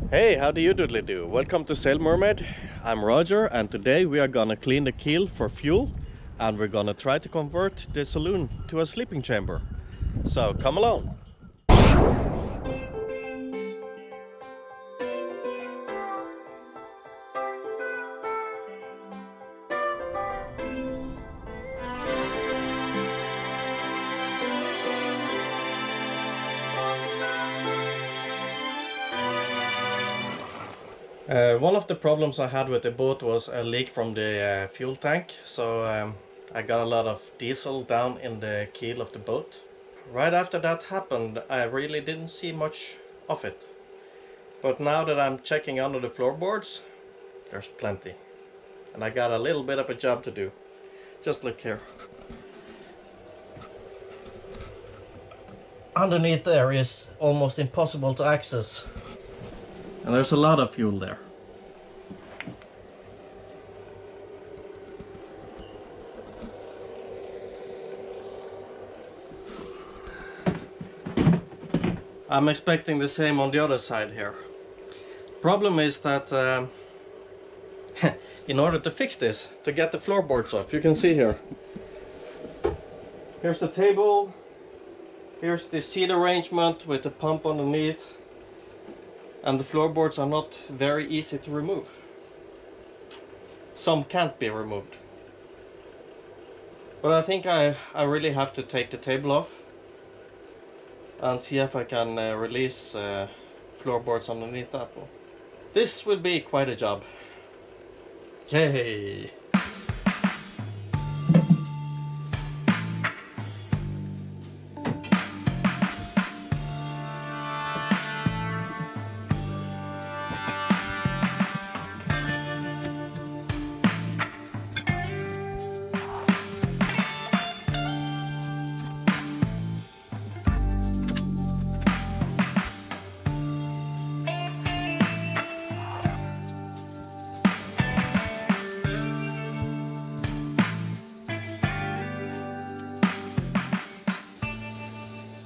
Hey, how do you doodly do? Welcome to Sail Mermaid. I'm Roger, and today we are gonna clean the keel for fuel, and we're gonna try to convert the saloon to a sleeping chamber. So come along. One of the problems I had with the boat was a leak from the fuel tank, so I got a lot of diesel down in the keel of the boat. Right after that happened, I really didn't see much of it. But now that I'm checking under the floorboards, there's plenty. And I got a little bit of a job to do. Just look here. Underneath there is almost impossible to access. And there's a lot of fuel there. I'm expecting the same on the other side here. Problem is that in order to fix this, to get the floorboards off, you can see here. Here's the table. Here's the seat arrangement with the pump underneath. And the floorboards are not very easy to remove. Some can't be removed. But I think I really have to take the table off and see if I can release floorboards underneath that one. This will be quite a job. Yay!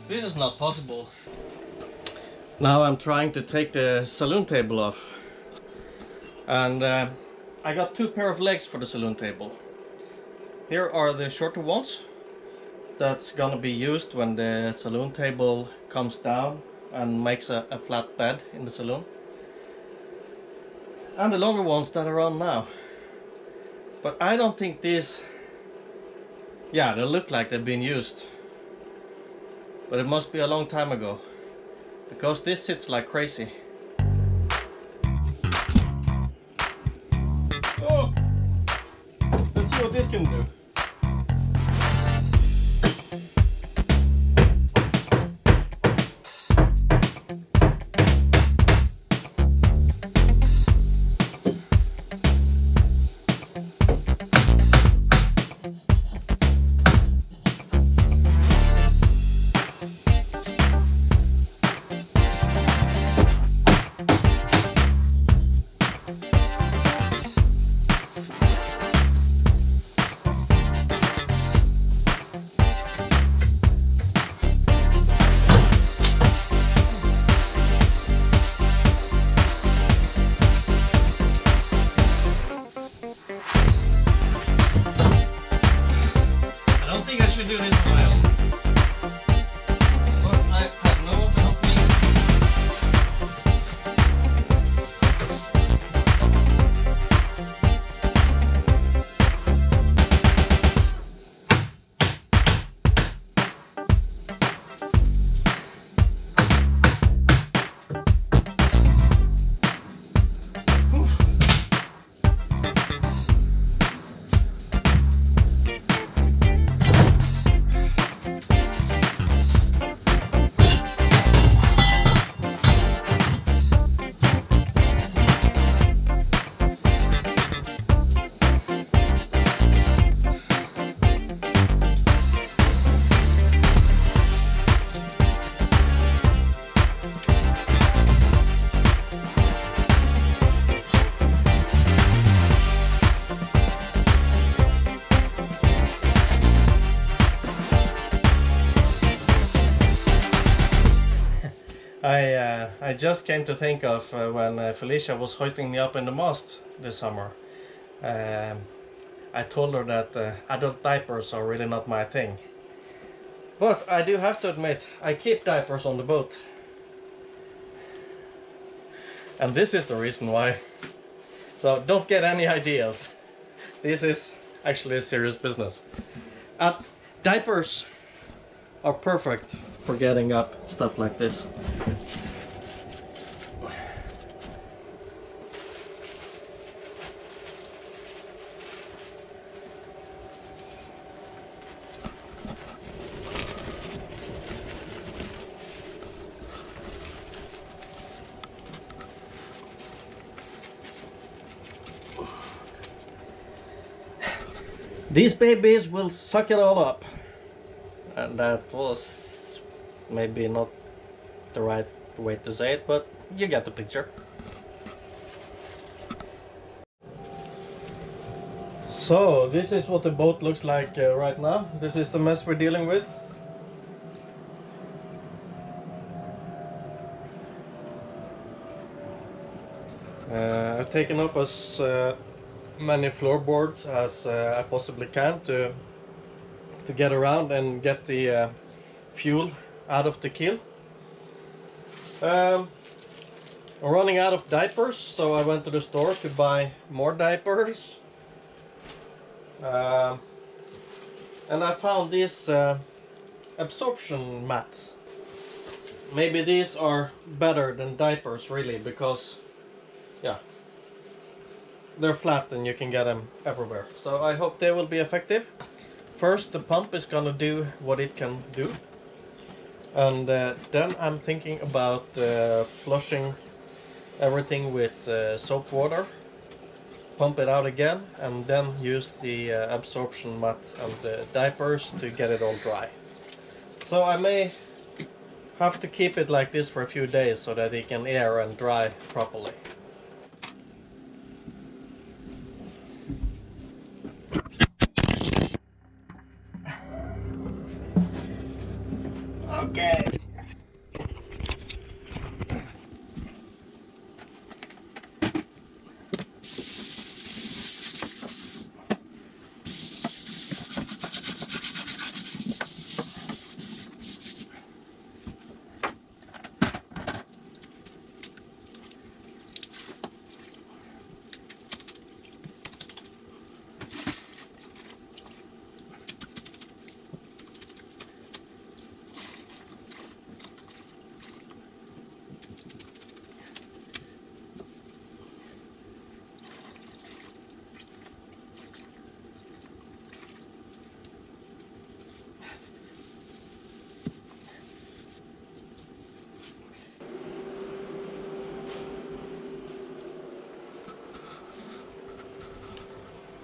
This is not possible. Now I'm trying to take the saloon table off. And I got two pair of legs for the saloon table. Here are the shorter ones. That's gonna be used when the saloon table comes down and makes a flat bed in the saloon. And the longer ones that are on now. But I don't think these... Yeah, they look like they've been used. But it must be a long time ago, because this sits like crazy. Oh! Let's see what this can do. I just came to think of when Felicia was hoisting me up in the mast this summer. I told her that adult diapers are really not my thing. But I do have to admit, I keep diapers on the boat. And this is the reason why. So don't get any ideas. This is actually a serious business. Diapers are perfect for getting up stuff like this. These babies will suck it all up. And that was maybe not the right way to say it, but you get the picture. So this is what the boat looks like right now. This is the mess we're dealing with. I've taken up as many floorboards as I possibly can to get around and get the fuel out of the keel. I'm running out of diapers, so I went to the store to buy more diapers. And I found these absorption mats. Maybe these are better than diapers really, because yeah, they're flat and you can get them everywhere. So I hope they will be effective. First, the pump is gonna do what it can do. And then I'm thinking about flushing everything with soap water. Pump it out again and then use the absorption mats and the diapers to get it all dry. So I may have to keep it like this for a few days so that it can air and dry properly. Okay.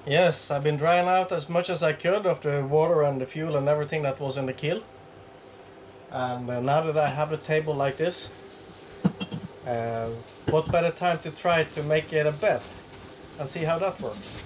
Yes, I've been drying out as much as I could of the water and the fuel and everything that was in the keel. And now that I have a table like this, what better time to try to make it a bed and see how that works.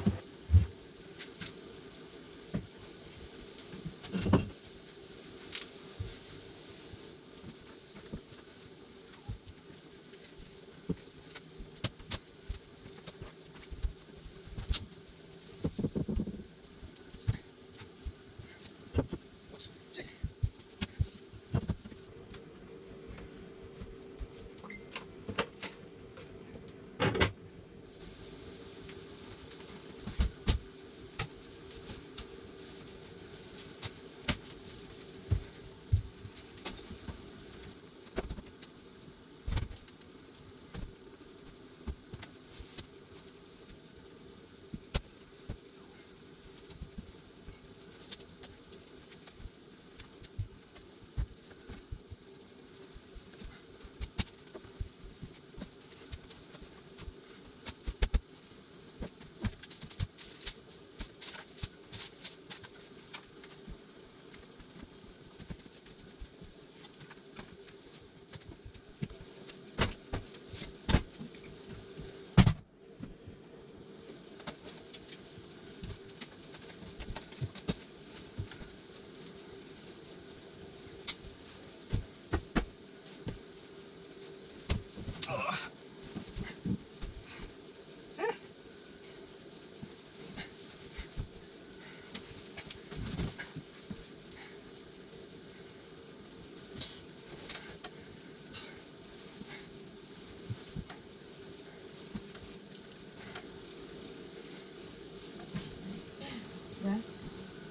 Right.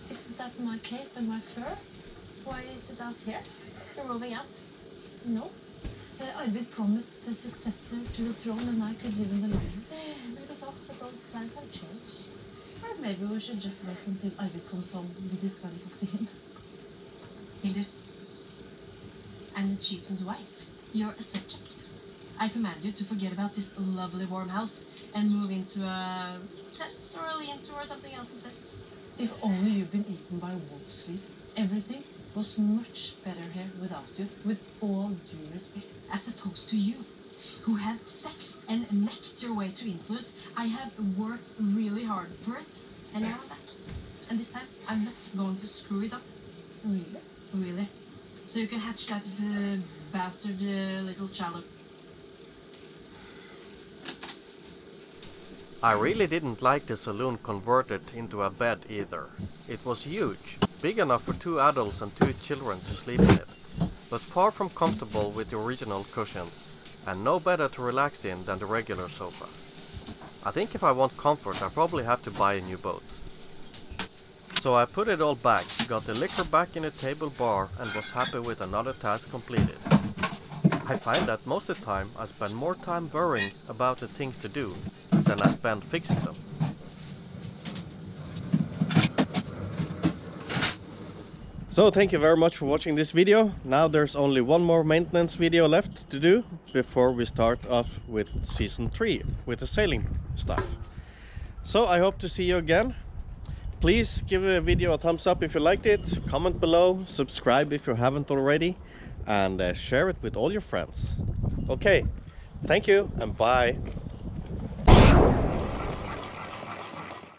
Isn't that my cape and my fur? Why is it out here? You're moving out? No. Arvid promised the successor to the throne and I could live in the lighthouse. Maybe so, but those plans have changed. Or maybe we should just wait until Arvid comes home. This is kind of up to him. Hildur, I'm the chieftain's wife. You're a subject. I command you to forget about this lovely warm house and move into a tent or a lean-to or something else instead. If only you've been eaten by wolves, sleep. Everything was much better here without you, with all due respect. As opposed to you, who have sexed and necked your way to influence. I have worked really hard for it, and now I'm back. And this time, I'm not going to screw it up. Really? Really. So you can hatch that bastard little child. I really didn't like the saloon converted into a bed either. It was huge, big enough for 2 adults and 2 children to sleep in it, but far from comfortable with the original cushions, and no better to relax in than the regular sofa. I think if I want comfort, I probably have to buy a new boat. So I put it all back, got the liquor back in the table bar, and was happy with another task completed. I find that most of the time I spend more time worrying about the things to do than I spend fixing them. So thank you very much for watching this video. Now there's only one more maintenance video left to do before we start off with season 3 with the sailing stuff. So I hope to see you again. Please give the video a thumbs up if you liked it, comment below, subscribe if you haven't already, and share it with all your friends. Okay, thank you and bye.